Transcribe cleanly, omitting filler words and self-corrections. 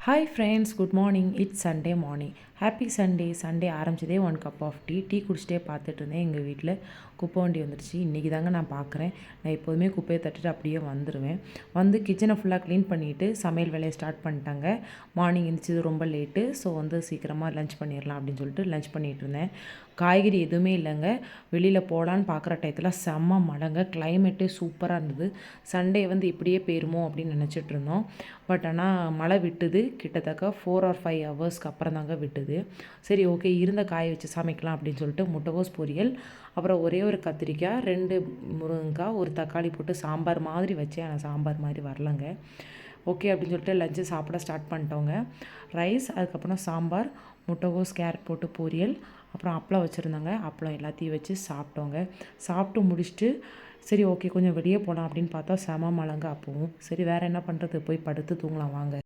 Hi friends, good morning. It's Sunday morning. Happy Sunday. Sunday ஆரம்பிச்சதே 1 cup of tea குடிச்சிட்டே பார்த்துட்டு இருந்தேன். எங்கள் வீட்டில் குப்பை வண்டி வந்துடுச்சு. இன்றைக்கி தாங்க நான் பார்க்குறேன். நான் எப்போதுமே குப்பையை தட்டிட்டு அப்படியே வந்துடுவேன். வந்து கிச்சனை ஃபுல்லாக க்ளீன் பண்ணிவிட்டு சமையல் வேலையை ஸ்டார்ட் பண்ணிட்டாங்க. மார்னிங் எழுந்திரிச்சது ரொம்ப லேட்டு. ஸோ சீக்கிரமாக லஞ்ச் பண்ணிடலாம் அப்படின்னு சொல்லிட்டு லஞ்ச் பண்ணிகிட்டு இருந்தேன். காய்கறி எதுவுமே இல்லைங்க. வெளியில் போகலான்னு பார்க்குற டயத்தில் செம்ம மழைங்க. கிளைமேட்டே சூப்பராக இருந்தது. சண்டே இப்படியே போயிருமோ அப்படின்னு நினச்சிட்டு இருந்தோம். பட் ஆனால் மழை விட்டுது. கிட்டத்தட்ட 4 or 5 ஹவர்ஸ்க்கு அப்புறம் தாங்க விட்டுது. சரி, ஓகே, இருந்த காய வச்சு சமைக்கலாம் அப்படின்னு சொல்லிட்டு முட்டைகோஸ் பொரியல், அப்புறம் ஒரே ஒரு கத்திரிக்காய், 2 முருங்கைக்காய், ஒரு தக்காளி போட்டு சாம்பார் மாதிரி வச்சேன். ஆனால் சாம்பார் மாதிரி வரலங்க. ஓகே அப்படின்னு சொல்லிட்டு லஞ்சு சாப்பிட ஸ்டார்ட் பண்ணிட்டோங்க. ரைஸ், அதுக்கப்புறம் சாம்பார், முட்டைகோஸ், கேரட் போட்டு பொரியல், அப்புறம் அப்பளம் வச்சுருந்தாங்க. அப்பளம் எல்லாத்தையும் வச்சு சாப்பிட்டோங்க. சாப்பிட்டு முடிச்சுட்டு சரி, ஓகே, கொஞ்சம் வெளியே போகலாம் அப்படின்னு பார்த்தா செம மழைங்க அப்பவும். சரி, வேறு என்ன பண்ணுறது, போய் படுத்து தூங்கலாம் வாங்க.